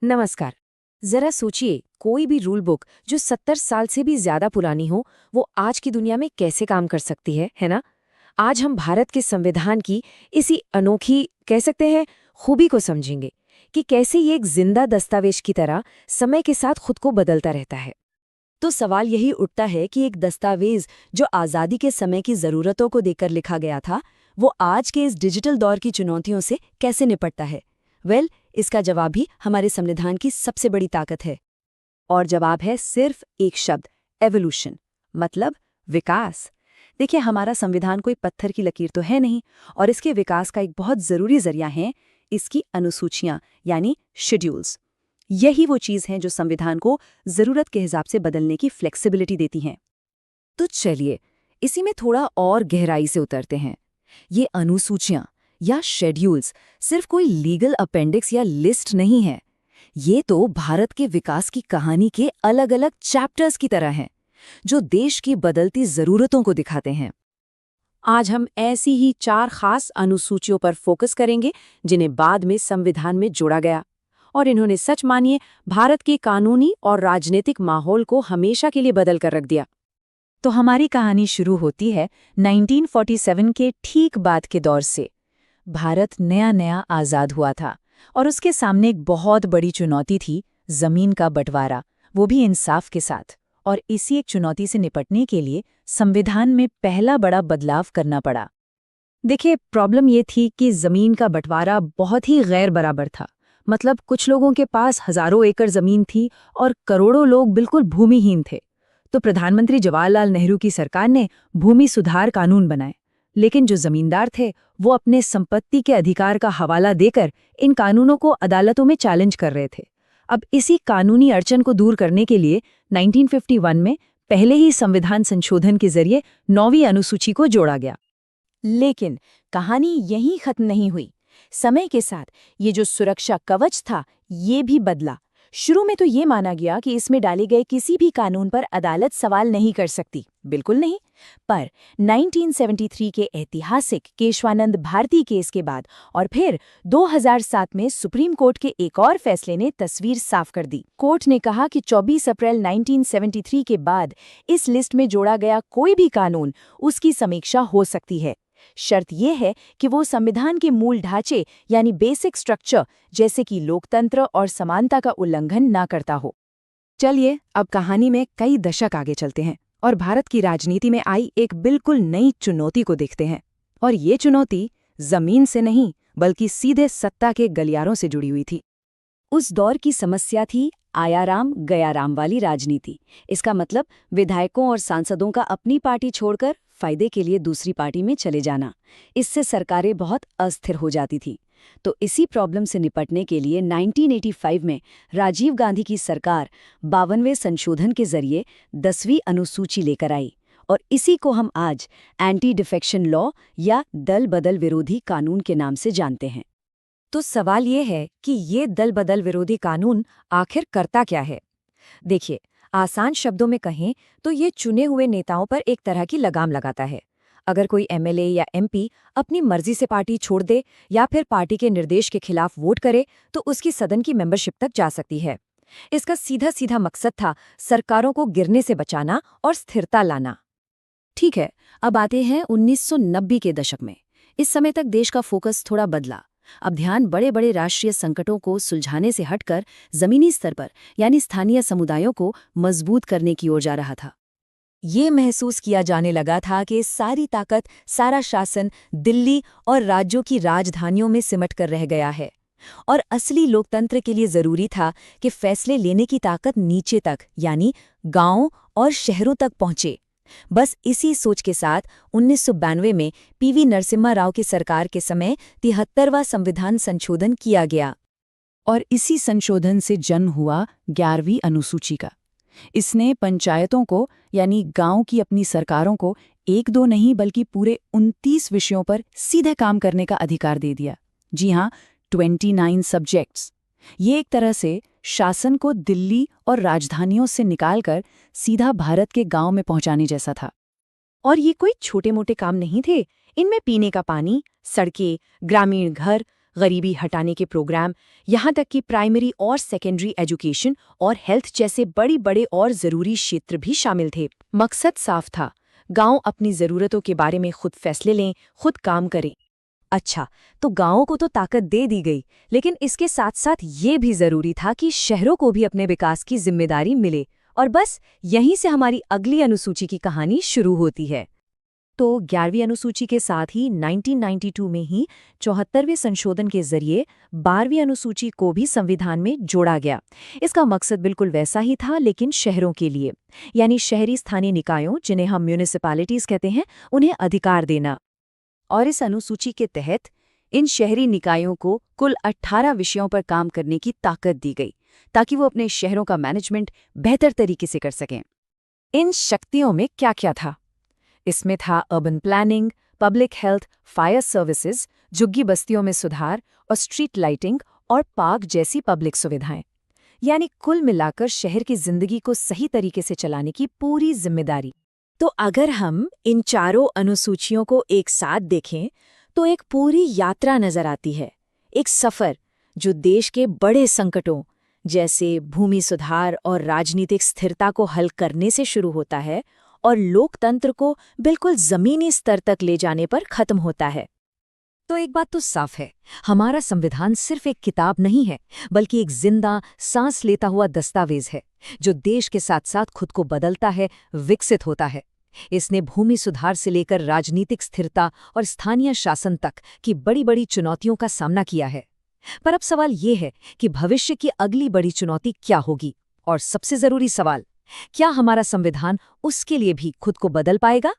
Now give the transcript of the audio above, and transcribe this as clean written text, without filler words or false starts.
नमस्कार। जरा सोचिए, कोई भी रूल बुक जो 70 साल से भी ज्यादा पुरानी हो, वो आज की दुनिया में कैसे काम कर सकती है ना? आज हम भारत के संविधान की इसी अनोखी, कह सकते हैं, खूबी को समझेंगे कि कैसे ये एक जिंदा दस्तावेज की तरह समय के साथ खुद को बदलता रहता है। तो सवाल यही उठता है कि एक दस्तावेज जो आज़ादी के समय की ज़रूरतों को देकर लिखा गया था, वो आज के इस डिजिटल दौर की चुनौतियों से कैसे निपटता है? इसका जवाब भी हमारे संविधान की सबसे बड़ी ताकत है। और जवाब है सिर्फ एक शब्द, एवोल्यूशन, मतलब विकास। देखिए, हमारा संविधान कोई पत्थर की लकीर तो है नहीं, और इसके विकास का एक बहुत ज़रूरी जरिया है इसकी अनुसूचियाँ, यानी शेड्यूल्स। यही वो चीज़ हैं जो संविधान को ज़रूरत के हिसाब से बदलने की फ्लेक्सिबिलिटी देती हैं। तो चलिए, इसी में थोड़ा और गहराई से उतरते हैं। ये अनुसूचियां या शेड्यूल्स सिर्फ कोई लीगल अपेंडिक्स या लिस्ट नहीं है। ये तो भारत के विकास की कहानी के अलग-अलग चैप्टर्स की तरह हैं, जो देश की बदलती जरूरतों को दिखाते हैं। आज हम ऐसी ही 4 खास अनुसूचियों पर फोकस करेंगे, जिन्हें बाद में संविधान में जोड़ा गया, और इन्होंने सच मानिए भारत के कानूनी और राजनीतिक माहौल को हमेशा के लिए बदल कर रख दिया। तो हमारी कहानी शुरू होती है 1947 के ठीक बाद के दौर से। भारत नया नया आज़ाद हुआ था, और उसके सामने एक बहुत बड़ी चुनौती थी, ज़मीन का बंटवारा, वो भी इंसाफ के साथ। और इसी एक चुनौती से निपटने के लिए संविधान में पहला बड़ा बदलाव करना पड़ा। देखिए, प्रॉब्लम ये थी कि ज़मीन का बंटवारा बहुत ही गैर बराबर था। मतलब कुछ लोगों के पास हज़ारों एकड़ ज़मीन थी और करोड़ों लोग बिल्कुल भूमिहीन थे। तो प्रधानमंत्री जवाहरलाल नेहरू की सरकार ने भूमि सुधार कानून बनाए, लेकिन जो जमींदार थे वो अपने संपत्ति के अधिकार का हवाला देकर इन कानूनों को अदालतों में चैलेंज कर रहे थे। अब इसी कानूनी अड़चन को दूर करने के लिए 1951 में पहले ही संविधान संशोधन के जरिए 9वीं अनुसूची को जोड़ा गया। लेकिन कहानी यहीं खत्म नहीं हुई। समय के साथ ये जो सुरक्षा कवच था, ये भी बदला। शुरू में तो ये माना गया कि इसमें डाले गए किसी भी कानून पर अदालत सवाल नहीं कर सकती, बिल्कुल नहीं। पर 1973 के ऐतिहासिक केशवानंद भारती केस के बाद और फिर 2007 में सुप्रीम कोर्ट के एक और फैसले ने तस्वीर साफ कर दी। कोर्ट ने कहा कि 24 अप्रैल 1973 के बाद इस लिस्ट में जोड़ा गया कोई भी कानून, उसकी समीक्षा हो सकती है। शर्त यह है कि वो संविधान के मूल ढांचे यानी बेसिक स्ट्रक्चर, जैसे कि लोकतंत्र और समानता का उल्लंघन ना करता हो। चलिए, अब कहानी में कई दशक आगे चलते हैं और भारत की राजनीति में आई एक बिल्कुल नई चुनौती को देखते हैं। और ये चुनौती जमीन से नहीं, बल्कि सीधे सत्ता के गलियारों से जुड़ी हुई थी। उस दौर की समस्या थी आया राम गया राम वाली राजनीति। इसका मतलब विधायकों और सांसदों का अपनी पार्टी छोड़कर फायदे के लिए दूसरी पार्टी में चले जाना। इससे सरकारें बहुत अस्थिर हो जाती थी। तो इसी प्रॉब्लम से निपटने के लिए 1985 में राजीव गांधी की सरकार 52वें संशोधन के जरिए 10वीं अनुसूची लेकर आई, और इसी को हम आज एंटी डिफेक्शन लॉ या दल बदल विरोधी कानून के नाम से जानते हैं। तो सवाल ये है कि ये दल बदल विरोधी कानून आखिर करता क्या है? देखिए, आसान शब्दों में कहें तो ये चुने हुए नेताओं पर एक तरह की लगाम लगाता है। अगर कोई एमएलए या एमपी अपनी मर्जी से पार्टी छोड़ दे या फिर पार्टी के निर्देश के खिलाफ वोट करे, तो उसकी सदन की मेंबरशिप तक जा सकती है। इसका सीधा सीधा मकसद था सरकारों को गिरने से बचाना और स्थिरता लाना। ठीक है, अब आते हैं 1990 के दशक में। इस समय तक देश का फोकस थोड़ा बदला। अब ध्यान बड़े बड़े राष्ट्रीय संकटों को सुलझाने से हटकर जमीनी स्तर पर, यानी स्थानीय समुदायों को मजबूत करने की ओर जा रहा था। ये महसूस किया जाने लगा था कि सारी ताकत, सारा शासन दिल्ली और राज्यों की राजधानियों में सिमट कर रह गया है, और असली लोकतंत्र के लिए जरूरी था कि फैसले लेने की ताकत नीचे तक, यानी गांवों और शहरों तक पहुंचे। बस इसी सोच के साथ 1992 में पीवी नरसिम्हा राव की सरकार के समय 73वां संविधान संशोधन किया गया। और इसी संशोधन से जन्म हुआ 11वीं अनुसूची का। इसने पंचायतों को, यानी गांव की अपनी सरकारों को, एक दो नहीं बल्कि पूरे 29 विषयों पर सीधे काम करने का अधिकार दे दिया। जी हाँ, 29 सब्जेक्ट्स। ये एक तरह से शासन को दिल्ली और राजधानियों से निकालकर सीधा भारत के गांव में पहुंचाने जैसा था। और ये कोई छोटे मोटे काम नहीं थे। इनमें पीने का पानी, सड़कें, ग्रामीण घर, गरीबी हटाने के प्रोग्राम, यहाँ तक कि प्राइमरी और सेकेंडरी एजुकेशन और हेल्थ जैसे बड़े और ज़रूरी क्षेत्र भी शामिल थे। मकसद साफ था, गांव अपनी ज़रूरतों के बारे में खुद फैसले लें, खुद काम करें। अच्छा, तो गांवों को तो ताकत दे दी गई, लेकिन इसके साथ साथ ये भी जरूरी था कि शहरों को भी अपने विकास की जिम्मेदारी मिले। और बस यहीं से हमारी अगली अनुसूची की कहानी शुरू होती है। तो 11वीं अनुसूची के साथ ही 1992 में ही 74वें संशोधन के जरिए 12वीं अनुसूची को भी संविधान में जोड़ा गया। इसका मकसद बिल्कुल वैसा ही था, लेकिन शहरों के लिए, यानी शहरी स्थानीय निकायों, जिन्हें हम म्यूनिसिपैलिटीज कहते हैं, उन्हें अधिकार देना। और इस अनुसूची के तहत इन शहरी निकायों को कुल 18 विषयों पर काम करने की ताकत दी गई, ताकि वो अपने शहरों का मैनेजमेंट बेहतर तरीके से कर सकें। इन शक्तियों में क्या क्या था? इसमें था urban planning, public health, fire services, झुग्गी बस्तियों में सुधार और स्ट्रीट लाइटिंग और पार्क जैसी पब्लिक सुविधाएं। यानी कुल मिलाकर शहर की जिंदगी को सही तरीके से चलाने की पूरी जिम्मेदारी। तो अगर हम इन चारों अनुसूचियों को एक साथ देखें तो एक पूरी यात्रा नजर आती है, एक सफर जो देश के बड़े संकटों जैसे भूमि सुधार और राजनीतिक स्थिरता को हल करने से शुरू होता है और लोकतंत्र को बिल्कुल जमीनी स्तर तक ले जाने पर खत्म होता है। तो एक बात तो साफ है, हमारा संविधान सिर्फ एक किताब नहीं है, बल्कि एक जिंदा, सांस लेता हुआ दस्तावेज है, जो देश के साथ साथ खुद को बदलता है, विकसित होता है। इसने भूमि सुधार से लेकर राजनीतिक स्थिरता और स्थानीय शासन तक की बड़ी चुनौतियों का सामना किया है। पर अब सवाल ये है कि भविष्य की अगली बड़ी चुनौती क्या होगी? और सबसे जरूरी सवाल, क्या हमारा संविधान उसके लिए भी खुद को बदल पाएगा?